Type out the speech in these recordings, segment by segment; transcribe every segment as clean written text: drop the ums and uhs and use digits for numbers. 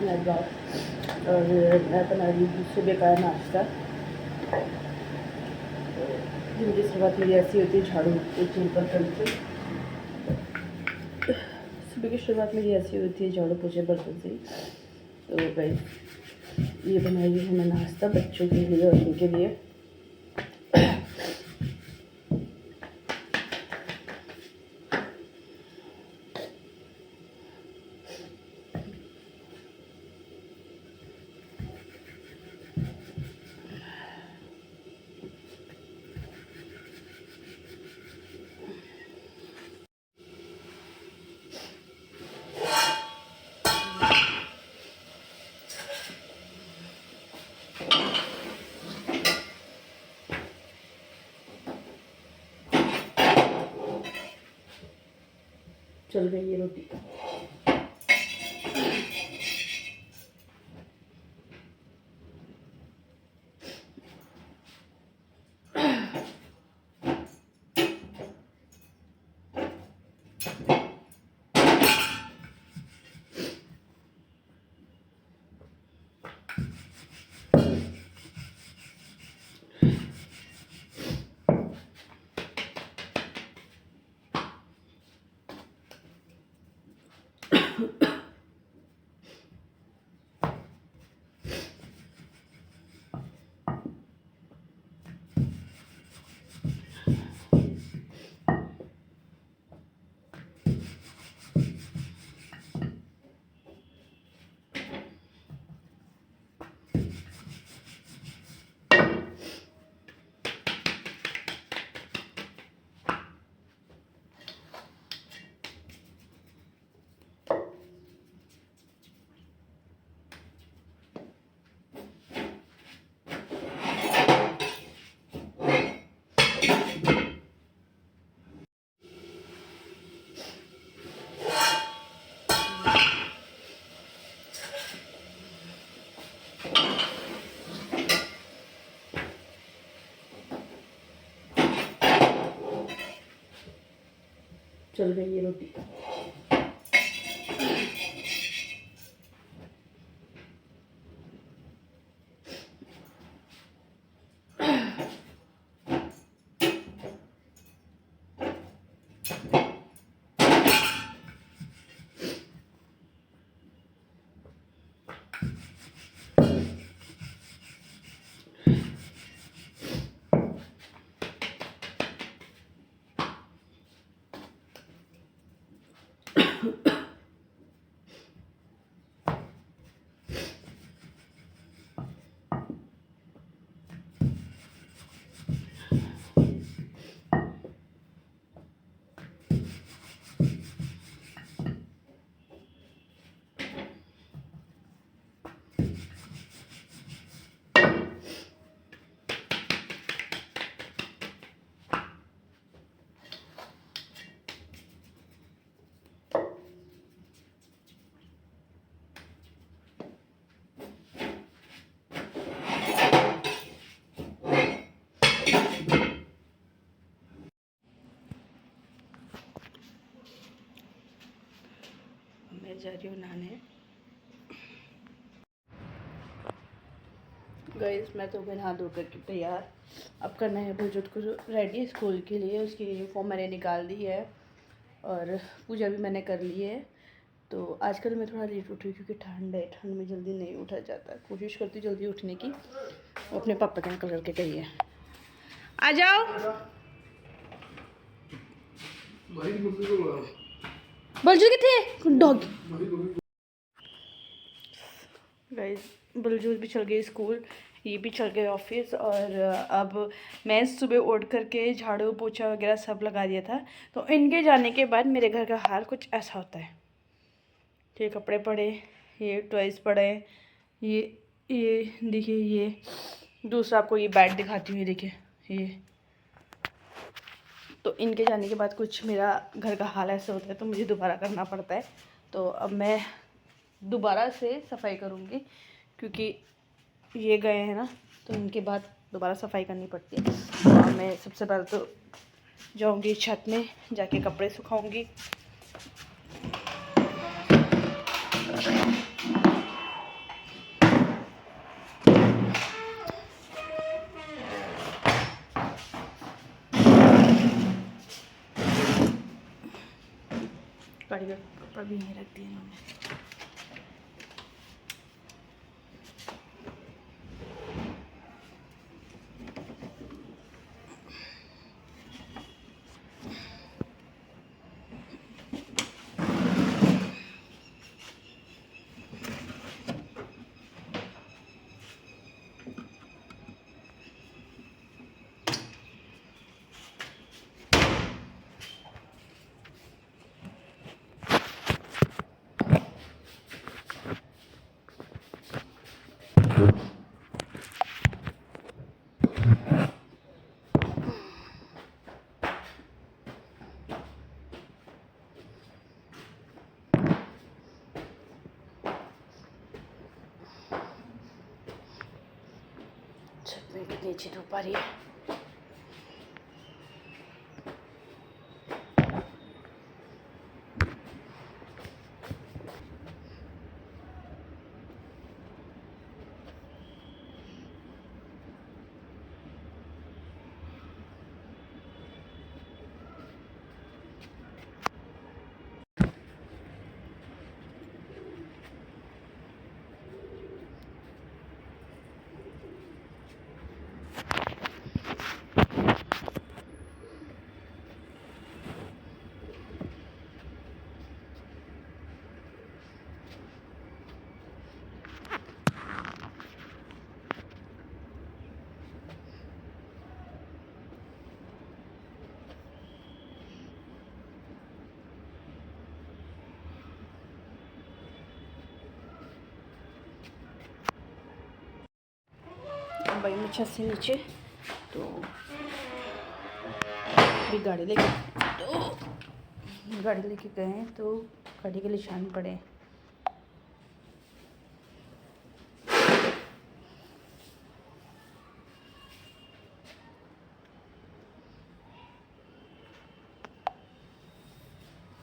बात। और मैं बना रही हूँ सुबह का नाश्ता। दिन की शुरुआत मेरी ऐसी होती है झाड़ू पोछे बर्तन से। सुबह की शुरुआत मेरी ऐसी होती है झाड़ू पोछे बर्तन से। तो भाई ये बनाई हूँ मैं नाश्ता बच्चों के लिए और इनके लिए। चल गई ये रोटी। चल गई ये रोटी। मैं जा रही हूँ नहाने। गाइस मैं तो मैं नहा धो करके तैयार। अब करना है भोजन को रेडी स्कूल के लिए। उसकी यूनिफॉर्म मैंने निकाल दी है और पूजा भी मैंने कर ली है। तो आजकल मैं थोड़ा लेट उठ रही हूँ क्योंकि ठंड है। ठंड में जल्दी नहीं उठा जाता। कोशिश करती हूँ जल्दी उठने की। अपने पापा के अंकल करके कहिए आ जाओ। बलजू कितने डॉग। गाइस बलजूस भी चल गई स्कूल, ये भी चल गए ऑफिस। और अब मैं सुबह उठ करके झाड़ू पोछा वगैरह सब लगा दिया था। तो इनके जाने के बाद मेरे घर का हाल कुछ ऐसा होता है। ये कपड़े पड़े, ये टॉयज़ पड़े, ये देखिए, ये दूसरा आपको ये बेड दिखाती हूँ, ये देखिए ये। तो इनके जाने के बाद कुछ मेरा घर का हाल ऐसा होता है तो मुझे दोबारा करना पड़ता है। तो अब मैं दोबारा से सफाई करूँगी क्योंकि ये गए हैं ना, तो इनके बाद दोबारा सफाई करनी पड़ती है। तो मैं सबसे पहले तो जाऊँगी छत में, जाके कपड़े सुखाऊँगी। गाड़ी का कपड़ा भी यहीं रख दिया इन्होंने। छत में कितनी अच्छी धूप आ रही है। भाई मैं छत से नीचे तो भी गाड़ी लेके गए हैं तो गाड़ी के निशान पड़े।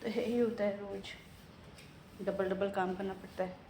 तो यही होता है, रोज डबल डबल काम करना पड़ता है।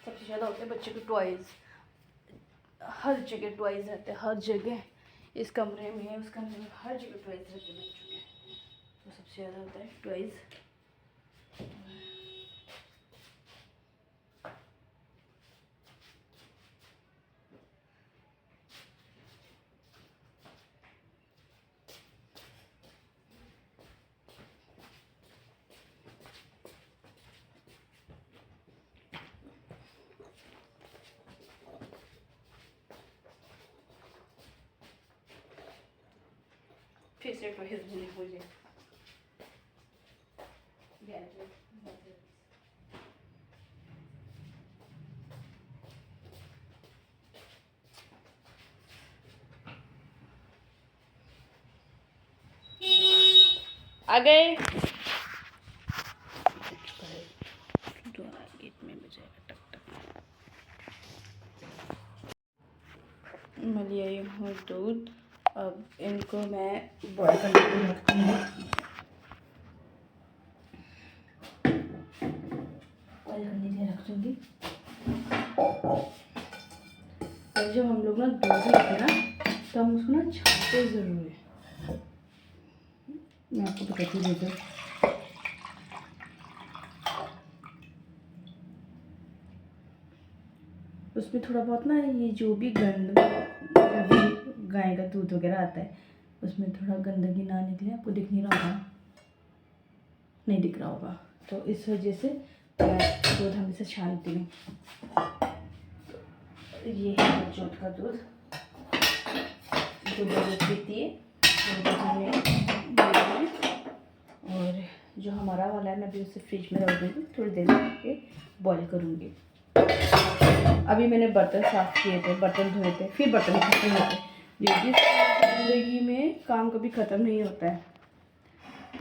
सबसे ज़्यादा होते हैं बच्चों के टॉयज़। हर जगह टॉयज़ रहते हैं, हर जगह, इस कमरे में, उस कमरे में, हर जगह टॉयज़ रहते हैं बच्चों के। तो सबसे ज़्यादा होता है टॉयज़। फिर से तो हिजने मुझे आ गए। गेट में बजाएगा टक टक। मैं ले आई हूँ दूध। अब इनको मैं बॉईल करने के लिए रखती हूँ। बॉईल करने के लिए रख दूँगी। और जब हम लोग ना दूध लेते हैं ना तो हम उसको ना छानते ज़रूर है। मैं आपको बताती हूँ दूध उसमें थोड़ा बहुत ना ये जो भी गंद जो भी गाय का दूध वगैरह आता है उसमें थोड़ा गंदगी ना निकले। आपको दिख नहीं रहा होगा, नहीं दिख रहा होगा, तो इस वजह से मैं दूध हमेशा छानती हूँ। ये है बच्चों का दूध जो बच्चे पीती है और जो हमारा वाला है मैं भी उसे फ्रिज में रख दूँगी, थोड़ी देर के बॉईल करूँगी। अभी मैंने बर्तन साफ़ किए थे, बर्तन धोए थे, फिर बर्तन खत्म होते। लेडीज़ ज़िंदगी में काम कभी ख़त्म नहीं होता है।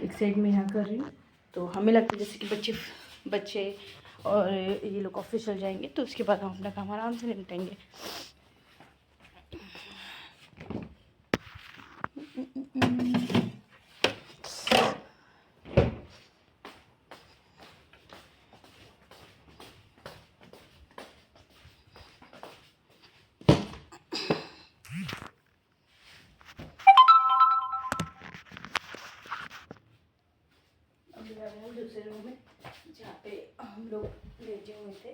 एक साइड में यहाँ कर रही हूँ तो हमें लगता है जैसे कि बच्चे और ये लोग ऑफिस चल जाएंगे तो उसके बाद हम अपना काम आराम से निपटाएंगे। दूसरे रूम में जहाँ पे हम लोग लेटे हुए थे।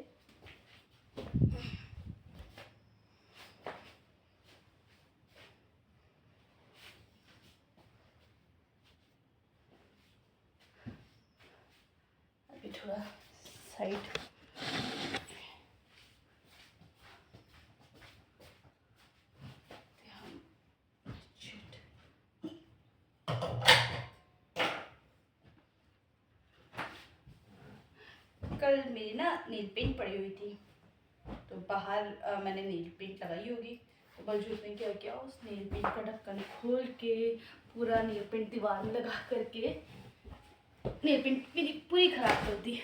अभी थोड़ा साइड कल मेरी ना नील पेंट पड़ी हुई थी तो बाहर मैंने नील पेंट लगाई होगी तो बलजूत ने क्या किया उस नील पेंट का ढक्कन खोल के पूरा नील पेंट दीवार में लगा करके नील पेंट मेरी पूरी खराब कर दी।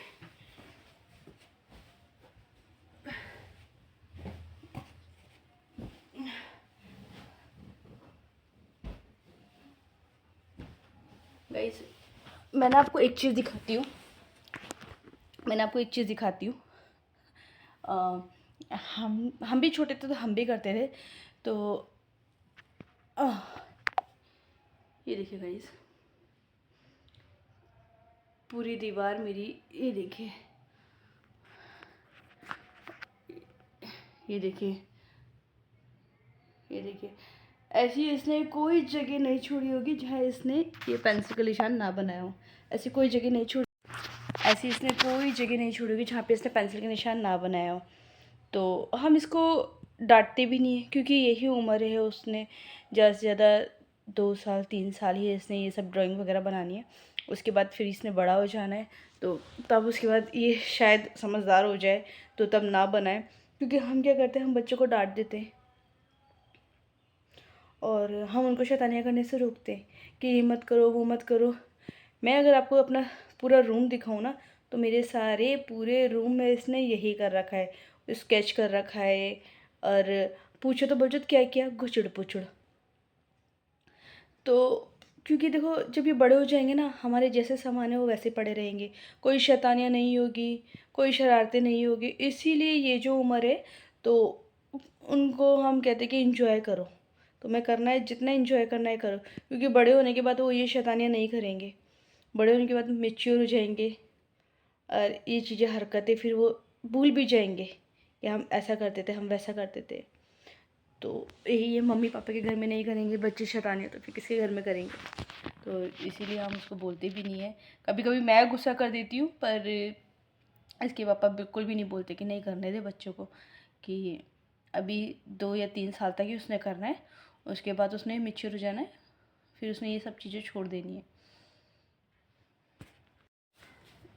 गाइस मैंने आपको एक चीज़ दिखाती हूँ हम भी छोटे थे तो हम भी करते थे। तो ये देखिए गाइस पूरी दीवार मेरी, ये देखिए ये देखिए ऐसी इसने कोई जगह नहीं छोड़ी होगी जहाँ इसने ये पेंसिल का निशान ना बनाया हो। ऐसी कोई जगह नहीं छोड़ी होगी जहाँ पे इसने पेंसिल का निशान ना बनाया हो। तो हम इसको डांटते भी नहीं है क्योंकि यही उम्र है उसने ज़्यादा से ज़्यादा 2 साल 3 साल ही इसने ये सब ड्राइंग वगैरह बनानी है। उसके बाद फिर इसने बड़ा हो जाना है तो तब उसके बाद ये शायद समझदार हो जाए तो तब ना बनाए। क्योंकि हम क्या करते हैं, हम बच्चों को डांट देते हैं और हम उनको शैतानियाँ करने से रोकते हैं कि ये मत करो वो मत करो। मैं अगर आपको अपना पूरा रूम दिखाऊँ ना तो मेरे सारे पूरे रूम में इसने यही कर रखा है, स्केच कर रखा है। और पूछो तो बोलचो क्या किया, गुचड़ पुचड़। तो क्योंकि देखो जब ये बड़े हो जाएंगे ना हमारे जैसे सामान है वो वैसे पड़े रहेंगे, कोई शैतानियाँ नहीं होगी, कोई शरारतें नहीं होगी। इसीलिए ये जो उम्र है तो उनको हम कहते हैं कि इंजॉय करो। तो मैं करना है जितना इंजॉय करना है करो क्योंकि बड़े होने के बाद वो ये शैतानियाँ नहीं करेंगे। बड़े होने के बाद मेच्योर हो जाएंगे और ये चीज़ें हरकतें फिर वो भूल भी जाएंगे कि हम ऐसा करते थे हम वैसा करते थे। तो यही ये मम्मी पापा के घर में नहीं करेंगे बच्चे शैतानियाँ तो फिर किसके घर में करेंगे। तो इसीलिए हम उसको बोलते भी नहीं है। कभी कभी मैं गुस्सा कर देती हूँ पर इसके पापा बिल्कुल भी नहीं बोलते कि नहीं करने दे बच्चों को, कि अभी 2 या 3 साल तक ही उसने करना है, उसके बाद उसने मैच्योर हो जाना है, फिर उसमें ये सब चीज़ें छोड़ देनी है।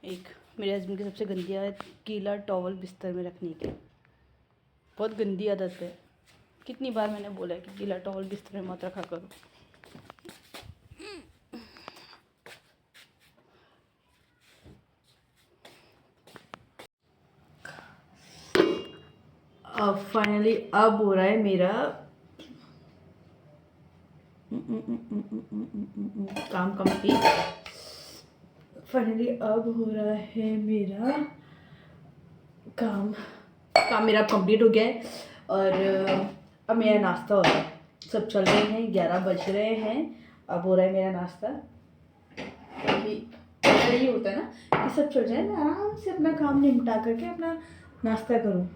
एक मेरे हस्बैंड की सबसे गंदी आदत गीला टॉवल बिस्तर में रखने की, बहुत गंदी आदत है। कितनी बार मैंने बोला है कि गीला टॉवल बिस्तर में मत रखा करो। अब फाइनली अब हो रहा है मेरा काम कंप्लीट। फाइनली अब हो रहा है मेरा काम मेरा कंप्लीट हो गया है। और अब मेरा नाश्ता हो रहा है। सब चल रहे हैं, 11 बज रहे हैं, अब हो रहा है मेरा नाश्ता। यही होता है ना कि सब चल जाए, मैं आराम से अपना काम निपटा करके अपना नाश्ता करूँ।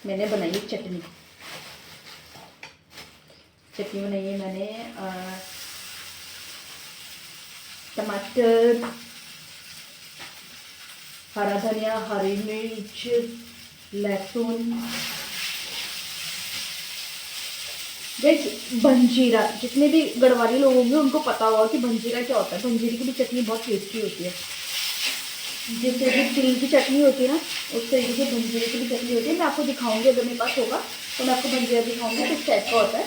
मैंने बनाई है चटनी बनाई है मैंने। टमाटर, हरा धनिया, हरी मिर्च, लहसुन, भंजीरा। जितने भी गढ़वाली लोग होंगे उनको पता होगा कि भंजीरा क्या होता है। भंजीरे की भी चटनी बहुत टेस्टी होती है। जिस तरीके की तिल की चटनी होती है ना, उस तरीके से भंजीरे की भी चटनी होती है। मैं आपको दिखाऊंगी, अगर मेरे पास होगा तो मैं आपको भंजीरा दिखाऊंगी किस टाइप का होता है।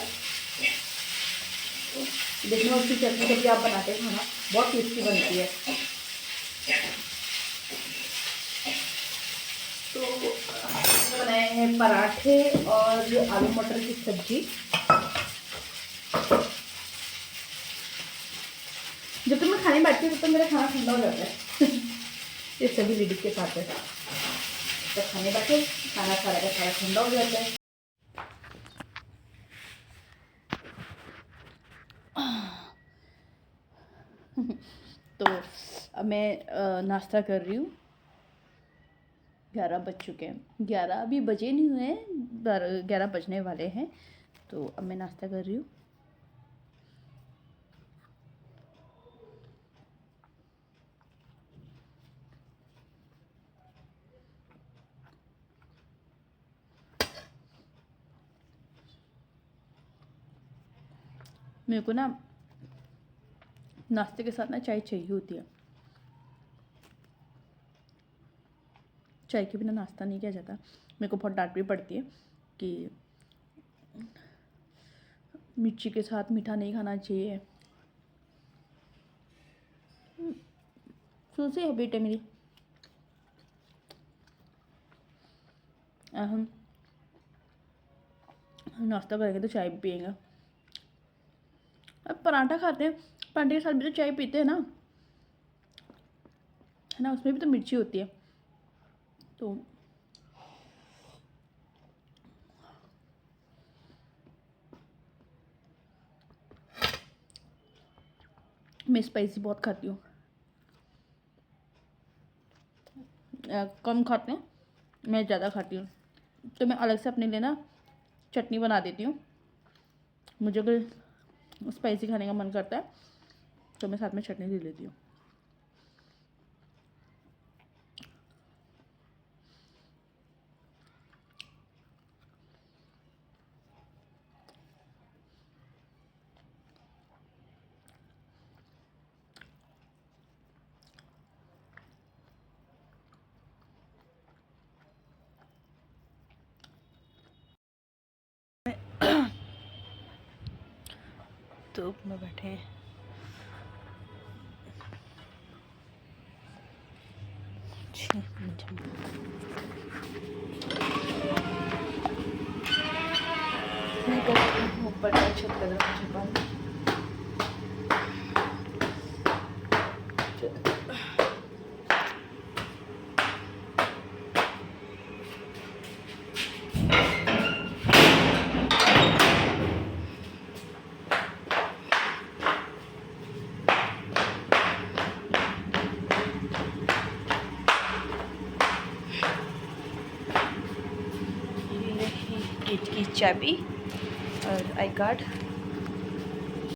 देखना उसकी चटनी कभी आप बनाते हैं खाना, बहुत टेस्टी बनती है। तो बनाए हैं पराठे और आलू मटर की सब्जी। जब तक मैं खाने बैठती हूँ तब तक मेरा खाना ठंडा हो जाता है। ये सभी लेडीज के साथ है, जब खाने बैठे खाना सारा का सारा ठंडा हो जाता है। तो अब मैं नाश्ता कर रही हूँ। 11 बज चुके हैं, 11 अभी बजे नहीं हुए हैं, 11 बजने वाले हैं। तो अब मैं नाश्ता कर रही हूँ। मेरे को ना नाश्ते के साथ ना चाय चाहिए होती है। चाय के बिना नाश्ता नहीं किया जाता। मेरे को बहुत डांट भी पड़ती है कि मिर्ची के साथ मीठा नहीं खाना चाहिए। सोचे है बेटे मेरी, हम नाश्ता करेंगे तो चाय भी पियेंगे। अब पराठा खाते हैं, पराठे के साथ भी तो चाय पीते हैं ना, है ना। उसमें भी तो मिर्ची होती है। तो मैं स्पाइसी बहुत खाती हूँ। कम खाते हैं, मैं ज़्यादा खाती हूँ। तो मैं अलग से अपने लिए ना चटनी बना देती हूँ। मुझे अगर स्पाइसी खाने का मन करता है तो मैं साथ में चटनी ले लेती हूँ। धूप में बैठे हैं। ऊपर छत पर छुपा गेट की चाबी और आई कार्ड।